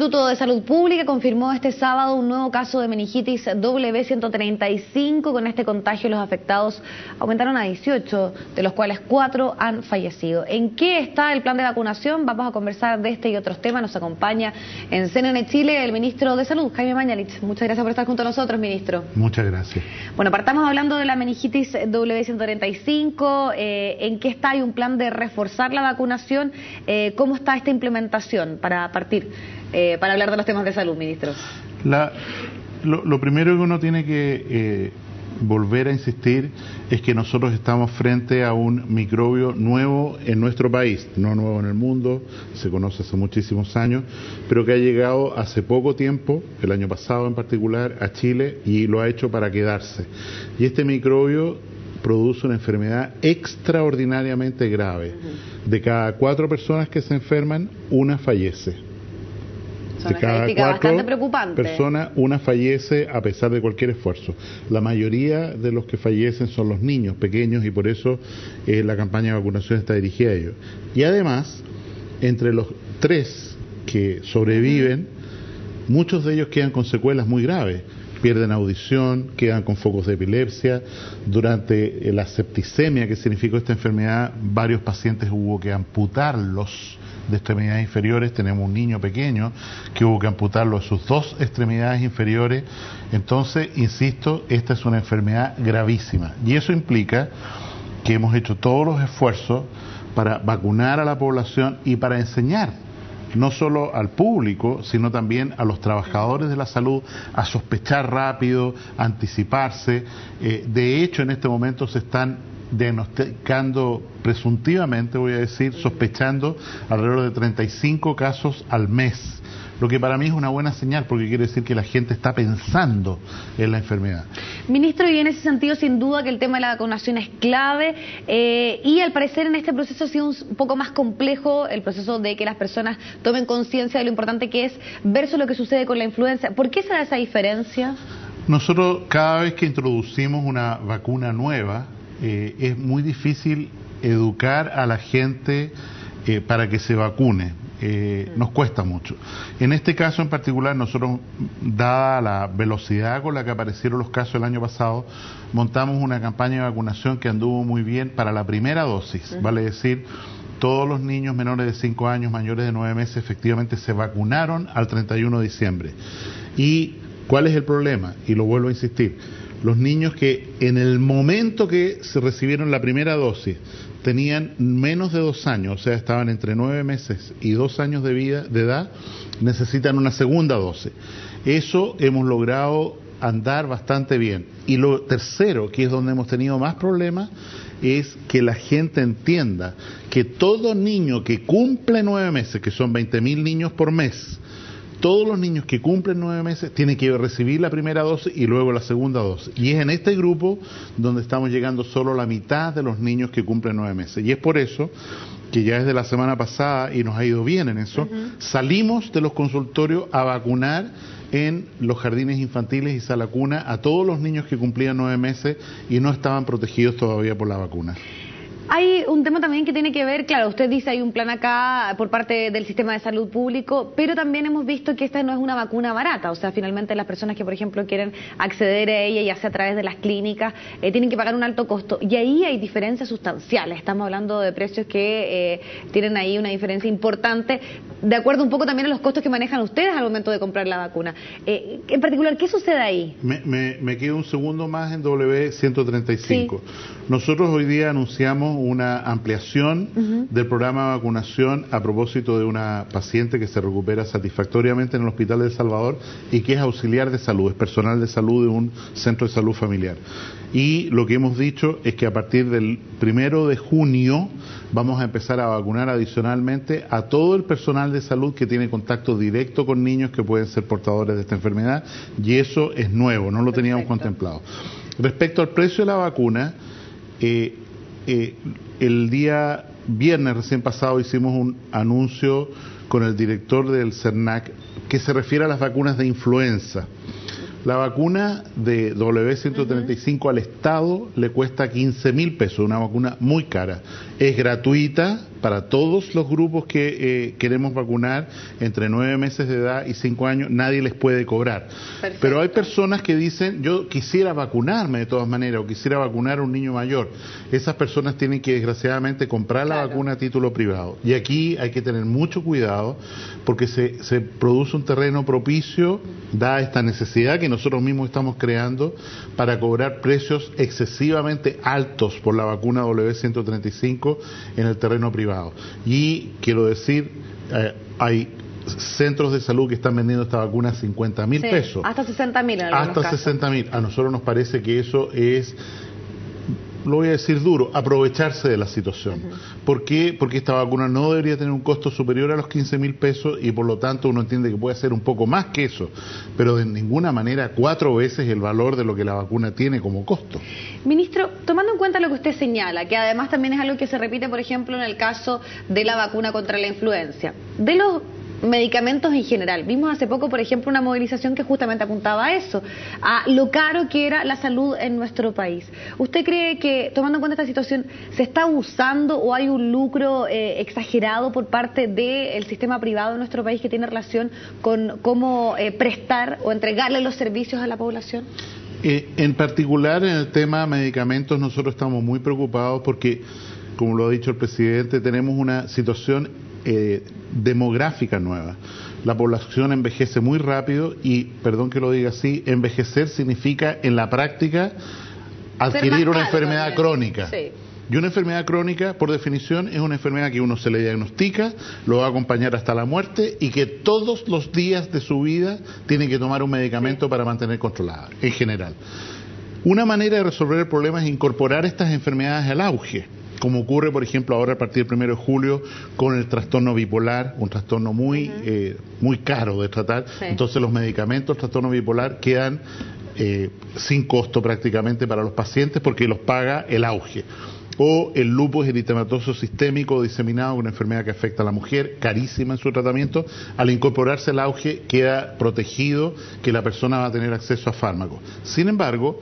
Instituto de Salud Pública confirmó este sábado un nuevo caso de meningitis W135. Con este contagio los afectados aumentaron a 18, de los cuales 4 han fallecido. ¿En qué está el plan de vacunación? Vamos a conversar de este y otros temas. Nos acompaña en CNN Chile el ministro de Salud, Jaime Mañalich. Muchas gracias por estar junto a nosotros, ministro. Muchas gracias. Bueno, partamos hablando de la meningitis W135. ¿En qué está? ¿Hay un plan de reforzar la vacunación? ¿Cómo está esta implementación para partir? Para hablar de los temas de salud, ministro. Lo primero que uno tiene que volver a insistir es que nosotros estamos frente a un microbio nuevo en nuestro país, no nuevo en el mundo, se conoce hace muchísimos años, pero que ha llegado hace poco tiempo, el año pasado en particular, a Chile, y lo ha hecho para quedarse. Y este microbio produce una enfermedad extraordinariamente grave. De cada 4 personas que se enferman, una fallece. De cada 4 personas, una fallece a pesar de cualquier esfuerzo. La mayoría de los que fallecen son los niños pequeños y por eso la campaña de vacunación está dirigida a ellos. Y además, entre los 3 que sobreviven, muchos de ellos quedan con secuelas muy graves. Pierden audición, quedan con focos de epilepsia. Durante la septicemia que significó esta enfermedad, varios pacientes hubo que amputarlos de extremidades inferiores. Tenemos un niño pequeño que hubo que amputarlo de sus 2 extremidades inferiores. Entonces, insisto, esta es una enfermedad gravísima y eso implica que hemos hecho todos los esfuerzos para vacunar a la población y para enseñar no solo al público, sino también a los trabajadores de la salud a sospechar rápido, a anticiparse. De hecho, en este momento se están diagnosticando presuntivamente, voy a decir, sospechando alrededor de 35 casos al mes, lo que para mí es una buena señal porque quiere decir que la gente está pensando en la enfermedad. Ministro, y en ese sentido sin duda que el tema de la vacunación es clave y al parecer en este proceso ha sido un poco más complejo el proceso de que las personas tomen conciencia de lo importante que es versus lo que sucede con la influenza. ¿Por qué se da esa diferencia? Nosotros cada vez que introducimos una vacuna nueva es muy difícil educar a la gente para que se vacune. Nos cuesta mucho. En este caso en particular, nosotros, dada la velocidad con la que aparecieron los casos el año pasado, montamos una campaña de vacunación que anduvo muy bien para la primera dosis, vale decir, todos los niños menores de 5 años, mayores de 9 meses, efectivamente se vacunaron al 31 de diciembre. ¿Y cuál es el problema? Y lo vuelvo a insistir, los niños que en el momento que se recibieron la primera dosis tenían menos de 2 años, o sea, estaban entre 9 meses y 2 años de edad, necesitan una segunda dosis. Eso hemos logrado andar bastante bien. Y lo tercero, que es donde hemos tenido más problemas, es que la gente entienda que todo niño que cumple 9 meses, que son 20.000 niños por mes, todos los niños que cumplen 9 meses tienen que recibir la primera dosis y luego la segunda dosis. Y es en este grupo donde estamos llegando solo a la mitad de los niños que cumplen 9 meses. Y es por eso que ya desde la semana pasada, y nos ha ido bien en eso, salimos de los consultorios a vacunar en los jardines infantiles y sala cuna a todos los niños que cumplían 9 meses y no estaban protegidos todavía por la vacuna. Hay un tema también que tiene que ver, claro, usted dice hay un plan acá por parte del sistema de salud público, pero también hemos visto que esta no es una vacuna barata, o sea, finalmente las personas que, por ejemplo, quieren acceder a ella, ya sea a través de las clínicas, tienen que pagar un alto costo, y ahí hay diferencias sustanciales, estamos hablando de precios que tienen ahí una diferencia importante, de acuerdo un poco también a los costos que manejan ustedes al momento de comprar la vacuna. En particular, ¿qué sucede ahí? Me quedo un segundo más en W135. Sí. Nosotros hoy día anunciamos una ampliación del programa de vacunación a propósito de una paciente que se recupera satisfactoriamente en el Hospital de El Salvador y que es auxiliar de salud, es personal de salud de un centro de salud familiar. Y lo que hemos dicho es que a partir del 1 de junio vamos a empezar a vacunar adicionalmente a todo el personal de salud que tiene contacto directo con niños que pueden ser portadores de esta enfermedad, y eso es nuevo, no lo teníamos contemplado. Respecto al precio de la vacuna, el día viernes recién pasado hicimos un anuncio con el director del CERNAC que se refiere a las vacunas de influenza. La vacuna de W135 al Estado le cuesta 15.000 pesos, una vacuna muy cara. Es gratuita para todos los grupos que queremos vacunar entre 9 meses de edad y 5 años, nadie les puede cobrar. Perfecto. Pero hay personas que dicen, yo quisiera vacunarme de todas maneras, o quisiera vacunar a un niño mayor. Esas personas tienen que desgraciadamente comprar la vacuna a título privado. Y aquí hay que tener mucho cuidado porque se produce un terreno propicio, da esta necesidad que nosotros mismos estamos creando para cobrar precios excesivamente altos por la vacuna W135 en el terreno privado. Y quiero decir, hay centros de salud que están vendiendo esta vacuna a 50.000 pesos. Hasta 60.000 en algunos casos. 60.000. A nosotros nos parece que eso es, lo voy a decir duro, aprovecharse de la situación. ¿Por qué? Porque esta vacuna no debería tener un costo superior a los 15.000 pesos y por lo tanto uno entiende que puede ser un poco más que eso, pero de ninguna manera 4 veces el valor de lo que la vacuna tiene como costo. Ministro, tomando en cuenta lo que usted señala, que además también es algo que se repite, por ejemplo, en el caso de la vacuna contra la influenza, de los medicamentos en general. Vimos hace poco, por ejemplo, una movilización que justamente apuntaba a eso, a lo caro que era la salud en nuestro país. ¿Usted cree que, tomando en cuenta esta situación, se está abusando o hay un lucro exagerado por parte del sistema privado en nuestro país que tiene relación con cómo prestar o entregarle los servicios a la población? En particular, en el tema medicamentos, nosotros estamos muy preocupados porque, como lo ha dicho el presidente, tenemos una situación demográfica nueva. La población envejece muy rápido y, perdón que lo diga así, envejecer significa en la práctica adquirir una enfermedad crónica. Sí. Y una enfermedad crónica, por definición, es una enfermedad que uno se le diagnostica, lo va a acompañar hasta la muerte y que todos los días de su vida tiene que tomar un medicamento para mantener controlada, en general. Una manera de resolver el problema es incorporar estas enfermedades al auge, como ocurre, por ejemplo, ahora a partir del 1 de julio con el trastorno bipolar, un trastorno muy caro de tratar. Sí. Entonces los medicamentos del trastorno bipolar quedan sin costo prácticamente para los pacientes porque los paga el auge. O el lupus eritematoso sistémico diseminado, una enfermedad que afecta a la mujer, carísima en su tratamiento. Al incorporarse el auge queda protegido que la persona va a tener acceso a fármacos. Sin embargo,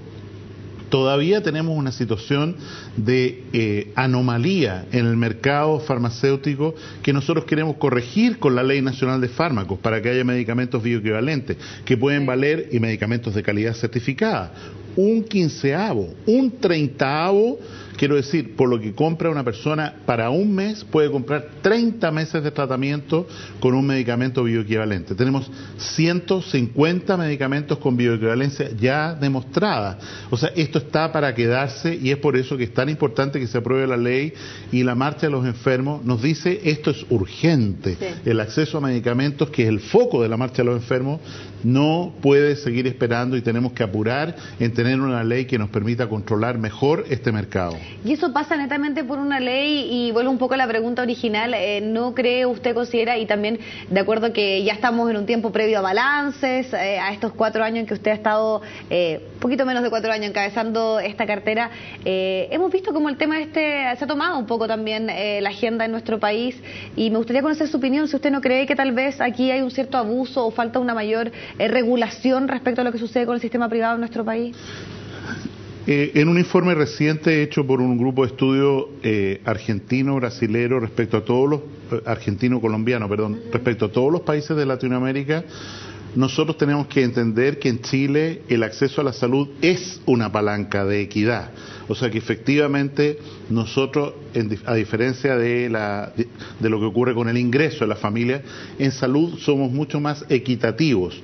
todavía tenemos una situación de anomalía en el mercado farmacéutico que nosotros queremos corregir con la Ley Nacional de Fármacos para que haya medicamentos bioequivalentes que pueden valer y medicamentos de calidad certificada. Un 15avo, un 30avo, quiero decir, por lo que compra una persona para un mes, puede comprar 30 meses de tratamiento con un medicamento bioequivalente. Tenemos 150 medicamentos con bioequivalencia ya demostrada. O sea, esto está para quedarse y es por eso que es tan importante que se apruebe la ley y la marcha de los enfermos nos dice esto es urgente. Sí. El acceso a medicamentos, que es el foco de la marcha de los enfermos, no puede seguir esperando y tenemos que apurar en tener una ley que nos permita controlar mejor este mercado. Y eso pasa netamente por una ley, y vuelvo un poco a la pregunta original, ¿no cree usted, considera, y también de acuerdo que ya estamos en un tiempo previo a balances, a estos 4 años en que usted ha estado, poquito menos de 4 años encabezando esta cartera, hemos visto como el tema se ha tomado un poco también la agenda en nuestro país, y me gustaría conocer su opinión, si usted no cree que tal vez aquí hay un cierto abuso o falta una mayor regulación respecto a lo que sucede con el sistema privado en nuestro país. En un informe reciente hecho por un grupo de estudio argentino-brasilero respecto a todos los argentino-colombiano, perdón, respecto a todos los países de Latinoamérica, nosotros tenemos que entender que en Chile el acceso a la salud es una palanca de equidad. O sea que efectivamente nosotros, a diferencia de lo que ocurre con el ingreso de la familia, en salud somos mucho más equitativos.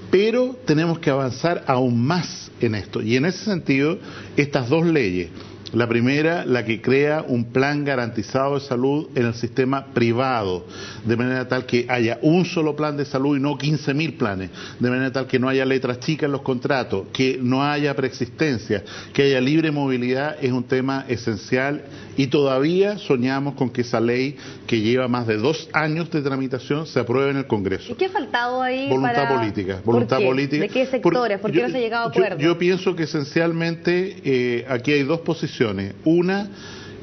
Pero tenemos que avanzar aún más en esto. Y en ese sentido, estas 2 leyes, la primera, la que crea un plan garantizado de salud en el sistema privado, de manera tal que haya un solo plan de salud y no 15.000 planes, de manera tal que no haya letras chicas en los contratos, que no haya preexistencia, que haya libre movilidad, es un tema esencial y todavía soñamos con que esa ley, que lleva más de 2 años de tramitación, se apruebe en el Congreso. ¿Y qué ha faltado ahí? Voluntad política. Voluntad política. ¿De qué sectores? ¿Por qué no se ha llegado a acuerdo? Yo pienso que esencialmente aquí hay 2 posiciones. Una,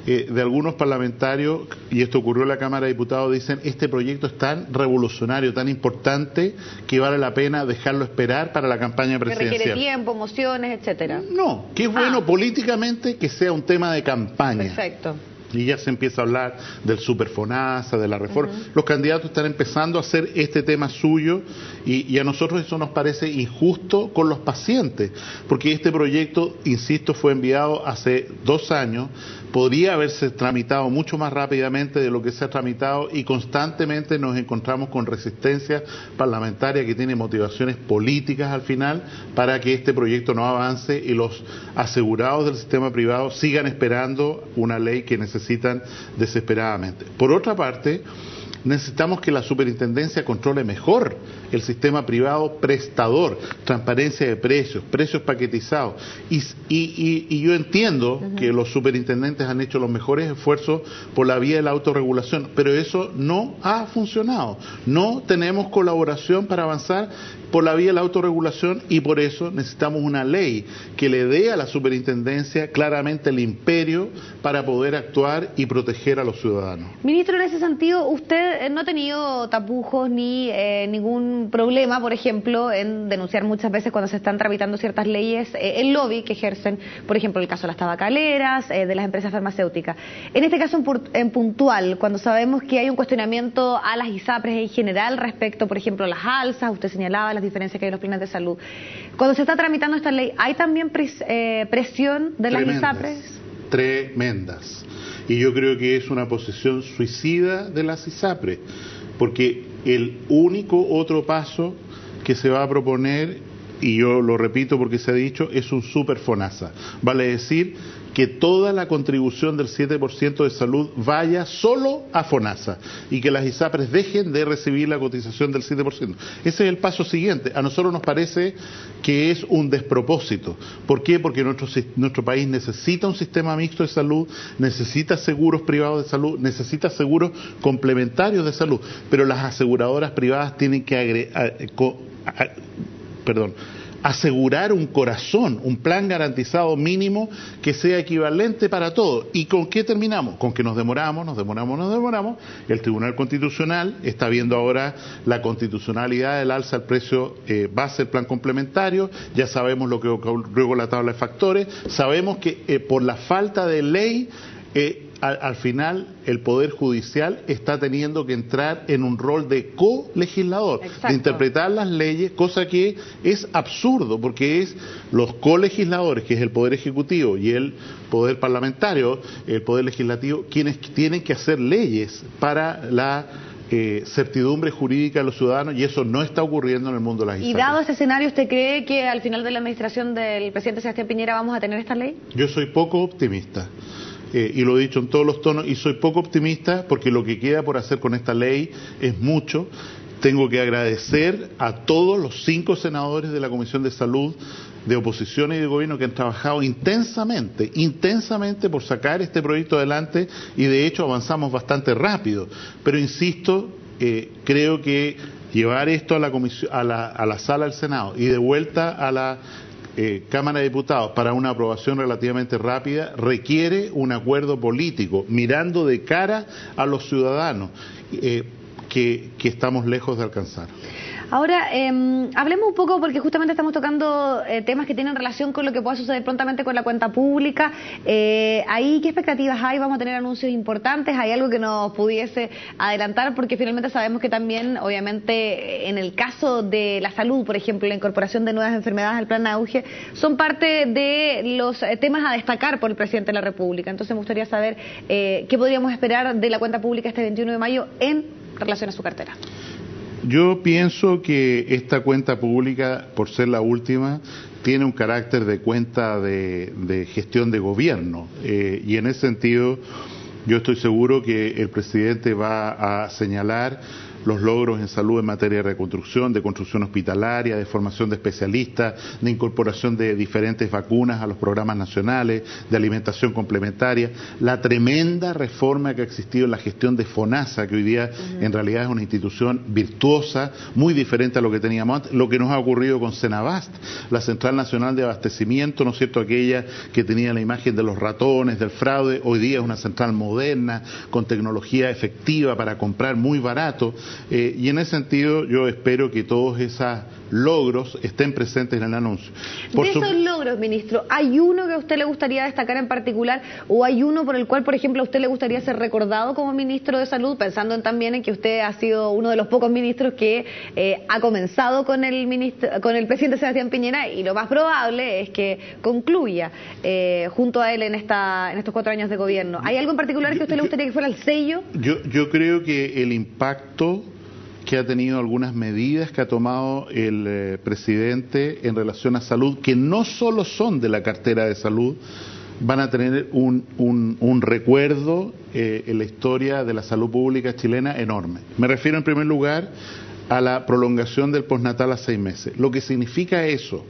de algunos parlamentarios, y esto ocurrió en la Cámara de Diputados, dicen este proyecto es tan revolucionario, tan importante, que vale la pena dejarlo esperar para la campaña presidencial. Que requiere tiempo, mociones, etcétera. No, que es bueno políticamente que sea un tema de campaña. Perfecto. Y ya se empieza a hablar del superfonasa, de la reforma. Los candidatos están empezando a hacer este tema suyo y a nosotros eso nos parece injusto con los pacientes, porque este proyecto, insisto, fue enviado hace 2 años, podría haberse tramitado mucho más rápidamente de lo que se ha tramitado y constantemente nos encontramos con resistencia parlamentaria que tiene motivaciones políticas al final para que este proyecto no avance y los asegurados del sistema privado sigan esperando una ley que necesitan desesperadamente. Por otra parte, necesitamos que la superintendencia controle mejor el sistema privado prestador, transparencia de precios, precios paquetizados. Y yo entiendo que los superintendentes han hecho los mejores esfuerzos por la vía de la autorregulación, pero eso no ha funcionado. No tenemos colaboración para avanzar por la vía de la autorregulación y por eso necesitamos una ley que le dé a la superintendencia claramente el imperio para poder actuar y proteger a los ciudadanos. Ministro, en ese sentido, usted no ha tenido tapujos ni ningún problema, por ejemplo, en denunciar muchas veces cuando se están tramitando ciertas leyes el lobby que ejercen, por ejemplo, el caso de las tabacaleras, de las empresas farmacéuticas. En este caso en puntual, cuando sabemos que hay un cuestionamiento a las ISAPRES en general respecto, por ejemplo, a las alzas, usted señalaba las diferencias que hay en los planes de salud. Cuando se está tramitando esta ley, ¿hay también presión de las ISAPRES? Tremendas. Y yo creo que es una posición suicida de las ISAPRES, porque el único otro paso que se va a proponer, y yo lo repito porque se ha dicho, es un superfonasa. Vale decir que toda la contribución del 7% de salud vaya solo a FONASA y que las ISAPRES dejen de recibir la cotización del 7%. Ese es el paso siguiente. A nosotros nos parece que es un despropósito. ¿Por qué? Porque nuestro país necesita un sistema mixto de salud, necesita seguros privados de salud, necesita seguros complementarios de salud, pero las aseguradoras privadas tienen que asegurar un corazón, un plan garantizado mínimo que sea equivalente para todos. ¿Y con qué terminamos? Con que nos demoramos. El Tribunal Constitucional está viendo ahora la constitucionalidad del alza al precio base del plan complementario. Ya sabemos lo que ocurrió con la tabla de factores. Sabemos que por la falta de ley al final el Poder Judicial está teniendo que entrar en un rol de colegislador, de interpretar las leyes, cosa que es absurdo, porque es los colegisladores, que es el Poder Ejecutivo y el Poder Parlamentario, el Poder Legislativo, quienes tienen que hacer leyes para la certidumbre jurídica de los ciudadanos, y eso no está ocurriendo en el mundo de las ISAPRES. ¿Y dado ese escenario, usted cree que al final de la administración del presidente Sebastián Piñera vamos a tener esta ley? Yo soy poco optimista. Y lo he dicho en todos los tonos, y soy poco optimista porque lo que queda por hacer con esta ley es mucho. Tengo que agradecer a todos los 5 senadores de la Comisión de Salud, de oposición y de gobierno, que han trabajado intensamente por sacar este proyecto adelante, y de hecho avanzamos bastante rápido. Pero insisto, creo que llevar esto a la sala del Senado y de vuelta a la Cámara de Diputados para una aprobación relativamente rápida requiere un acuerdo político, mirando de cara a los ciudadanos, que estamos lejos de alcanzar. Ahora, hablemos un poco, porque justamente estamos tocando temas que tienen relación con lo que pueda suceder prontamente con la cuenta pública. Ahí, ¿qué expectativas hay? ¿Vamos a tener anuncios importantes? ¿Hay algo que nos pudiese adelantar? Porque finalmente sabemos que también, obviamente, en el caso de la salud, por ejemplo, la incorporación de nuevas enfermedades al plan Auge, son parte de los temas a destacar por el presidente de la República. Entonces me gustaría saber qué podríamos esperar de la cuenta pública este 21 de mayo en relación a su cartera. Yo pienso que esta cuenta pública, por ser la última, tiene un carácter de cuenta de gestión de gobierno, y en ese sentido yo estoy seguro que el presidente va a señalar los logros en salud en materia de reconstrucción, de construcción hospitalaria, de formación de especialistas, de incorporación de diferentes vacunas a los programas nacionales, de alimentación complementaria, la tremenda reforma que ha existido en la gestión de FONASA, que hoy día en realidad es una institución virtuosa, muy diferente a lo que teníamos antes, lo que nos ha ocurrido con Senabast, la Central Nacional de Abastecimiento, ¿no es cierto?, aquella que tenía la imagen de los ratones, del fraude, hoy día es una central moderna, con tecnología efectiva para comprar muy barato, y en ese sentido yo espero que todos esos logros estén presentes en el anuncio. De esos logros, ministro, ¿hay uno que a usted le gustaría destacar en particular o hay uno por el cual, por ejemplo, a usted le gustaría ser recordado como ministro de Salud, pensando también en que usted ha sido uno de los pocos ministros que ha comenzado con el presidente Sebastián Piñera y lo más probable es que concluya junto a él en estos 4 años de gobierno? ¿Hay algo en particular que a usted le gustaría que fuera el sello? Yo creo que el impacto que ha tenido algunas medidas que ha tomado el presidente en relación a salud, que no solo son de la cartera de salud, van a tener un recuerdo en la historia de la salud pública chilena enorme. Me refiero en primer lugar a la prolongación del postnatal a 6 meses. Lo que significa eso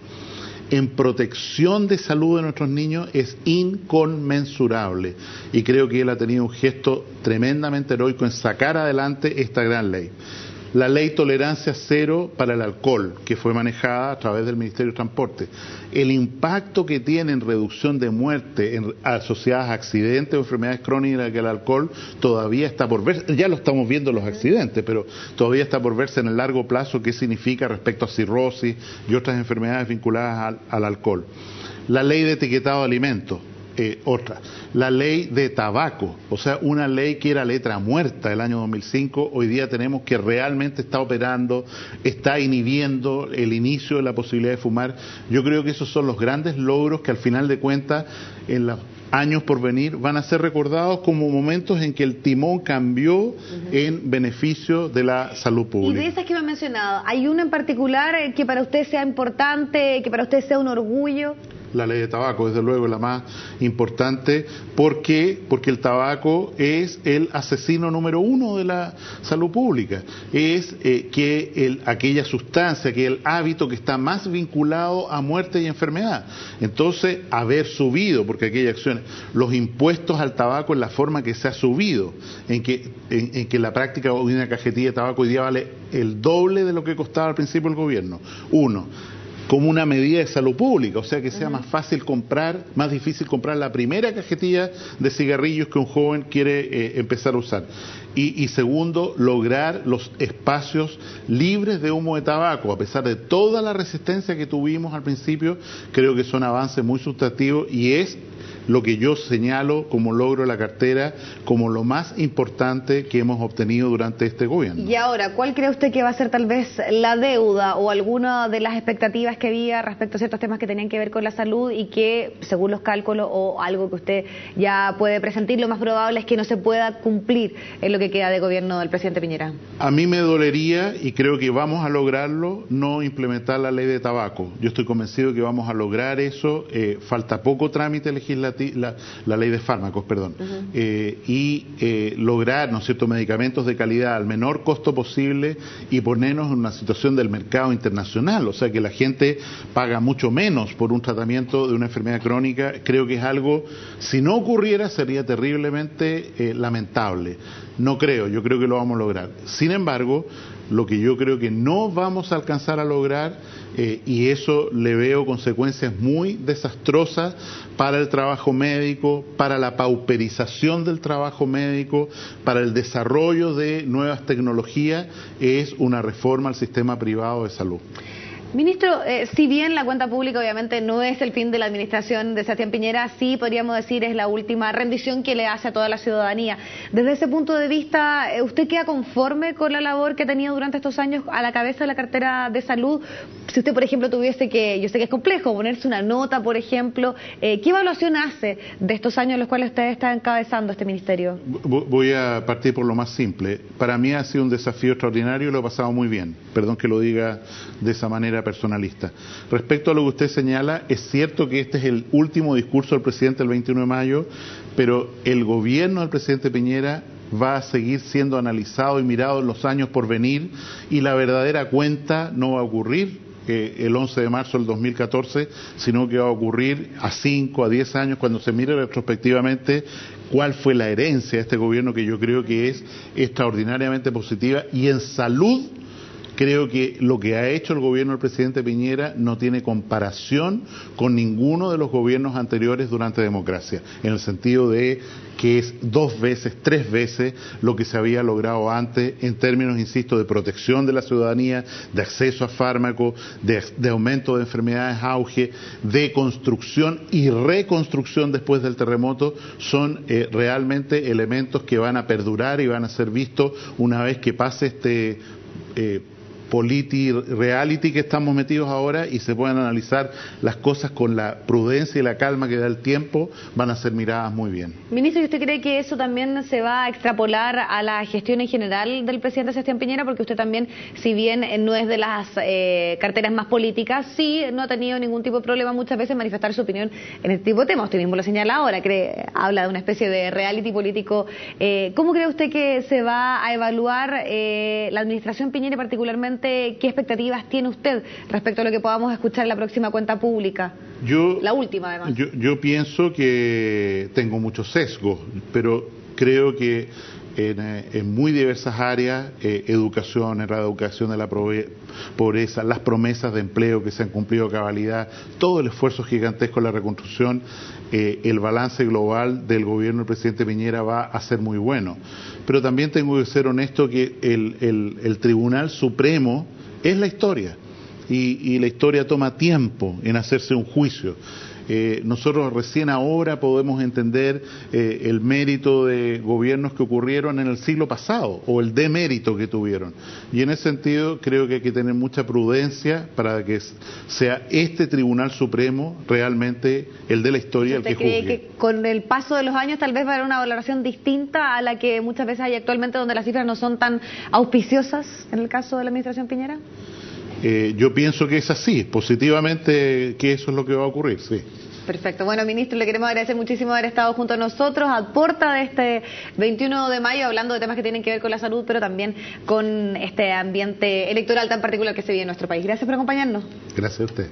en protección de salud de nuestros niños es inconmensurable, y creo que él ha tenido un gesto tremendamente heroico en sacar adelante esta gran ley. La ley Tolerancia Cero para el alcohol, que fue manejada a través del Ministerio de Transporte. El impacto que tiene en reducción de muerte asociadas a accidentes o enfermedades crónicas que el alcohol todavía está por verse. Ya lo estamos viendo en los accidentes, pero todavía está por verse en el largo plazo qué significa respecto a cirrosis y otras enfermedades vinculadas al alcohol. La ley de etiquetado de alimentos. Otra, la ley de tabaco, o sea, una ley que era letra muerta el año 2005, hoy día tenemos que realmente está operando, está inhibiendo el inicio de la posibilidad de fumar. Yo creo que esos son los grandes logros que al final de cuentas, en los años por venir, van a ser recordados como momentos en que el timón cambió en beneficio de la salud pública. Y de esas que me ha mencionado, ¿hay una en particular que para usted sea importante, que para usted sea un orgullo? La ley de tabaco, desde luego, es la más importante. ¿Por qué? Porque el tabaco es el asesino número 1 de la salud pública. Es aquella sustancia, aquel hábito que está más vinculado a muerte y enfermedad. Entonces, haber subido, porque aquellas acciones, los impuestos al tabaco en la forma que se ha subido, en que la práctica de una cajetilla de tabaco hoy día vale el doble de lo que costaba al principio el gobierno. Como una medida de salud pública, o sea que sea más fácil comprar, más difícil comprar la primera cajetilla de cigarrillos que un joven quiere empezar a usar. Y segundo, lograr los espacios libres de humo de tabaco, a pesar de toda la resistencia que tuvimos al principio, creo que son avances muy sustantivos y es lo que yo señalo como logro de la cartera, como lo más importante que hemos obtenido durante este gobierno. Y ahora, ¿cuál cree usted que va a ser tal vez la deuda o alguna de las expectativas que había respecto a ciertos temas que tenían que ver con la salud y que, según los cálculos o algo que usted ya puede presentir, lo más probable es que no se pueda cumplir en lo que queda de gobierno del presidente Piñera? A mí me dolería, y creo que vamos a lograrlo, no implementar la ley de tabaco. Yo estoy convencido que vamos a lograr eso. Falta poco trámite legislativo, la ley de fármacos, perdón, lograr, ¿no es cierto?, medicamentos de calidad al menor costo posible y ponernos en una situación del mercado internacional, o sea que la gente paga mucho menos por un tratamiento de una enfermedad crónica. Creo que es algo, si no ocurriera, sería terriblemente lamentable. No creo, yo creo que lo vamos a lograr. Sin embargo, lo que yo creo que no vamos a alcanzar a lograr, y eso le veo consecuencias muy desastrosas para el trabajo médico, para la pauperización del trabajo médico, para el desarrollo de nuevas tecnologías, es una reforma al sistema privado de salud. Ministro, si bien la cuenta pública obviamente no es el fin de la administración de Sebastián Piñera, sí podríamos decir es la última rendición que le hace a toda la ciudadanía. Desde ese punto de vista, ¿usted queda conforme con la labor que ha tenido durante estos años a la cabeza de la cartera de salud? Si usted, por ejemplo, tuviese que, yo sé que es complejo, ponerse una nota, por ejemplo, ¿qué evaluación hace de estos años en los cuales usted está encabezando este ministerio? Voy a partir por lo más simple. Para mí ha sido un desafío extraordinario y lo he pasado muy bien. Perdón que lo diga de esa manera personalista. Respecto a lo que usted señala, es cierto que este es el último discurso del presidente el 21 de mayo, pero el gobierno del presidente Piñera va a seguir siendo analizado y mirado en los años por venir, y la verdadera cuenta no va a ocurrir el 11 de marzo del 2014, sino que va a ocurrir a 5, a 10 años, cuando se mire retrospectivamente cuál fue la herencia de este gobierno, que yo creo que es extraordinariamente positiva. Y en salud, creo que lo que ha hecho el gobierno del presidente Piñera no tiene comparación con ninguno de los gobiernos anteriores durante democracia, en el sentido de que es 2 veces, 3 veces lo que se había logrado antes en términos, insisto, de protección de la ciudadanía, de acceso a fármacos, de aumento de enfermedades auge, de construcción y reconstrucción después del terremoto. Son realmente elementos que van a perdurar y van a ser vistos una vez que pase este reality que estamos metidos ahora, y se puedan analizar las cosas con la prudencia y la calma que da el tiempo. Van a ser miradas muy bien. Ministro, ¿y usted cree que eso también se va a extrapolar a la gestión en general del presidente Sebastián Piñera? Porque usted también, si bien no es de las carteras más políticas, sí no ha tenido ningún tipo de problema muchas veces en manifestar su opinión en este tipo de temas. Usted mismo lo señala ahora, habla de una especie de reality político. ¿Cómo cree usted que se va a evaluar la administración Piñera, y particularmente qué expectativas tiene usted respecto a lo que podamos escuchar en la próxima cuenta pública? La última, además. Yo pienso que tengo muchos sesgos, pero creo que en muy diversas áreas, educación, erradicación de la pobreza, las promesas de empleo que se han cumplido a cabalidad, todo el esfuerzo gigantesco en la reconstrucción, el balance global del gobierno del presidente Piñera va a ser muy bueno. Pero también tengo que ser honesto que el Tribunal Supremo es la historia, y la historia toma tiempo en hacerse un juicio. Nosotros recién ahora podemos entender el mérito de gobiernos que ocurrieron en el siglo pasado, o el demérito que tuvieron, y en ese sentido creo que hay que tener mucha prudencia para que sea este Tribunal Supremo realmente el de la historia el que juzgue. ¿Usted cree que con el paso de los años tal vez va a haber una valoración distinta a la que muchas veces hay actualmente, donde las cifras no son tan auspiciosas en el caso de la administración Piñera? Yo pienso que es así, positivamente, que eso es lo que va a ocurrir, sí. Perfecto. Bueno, ministro, le queremos agradecer muchísimo haber estado junto a nosotros a puerta de este 21 de mayo, hablando de temas que tienen que ver con la salud, pero también con este ambiente electoral tan particular que se vive en nuestro país. Gracias por acompañarnos. Gracias a usted.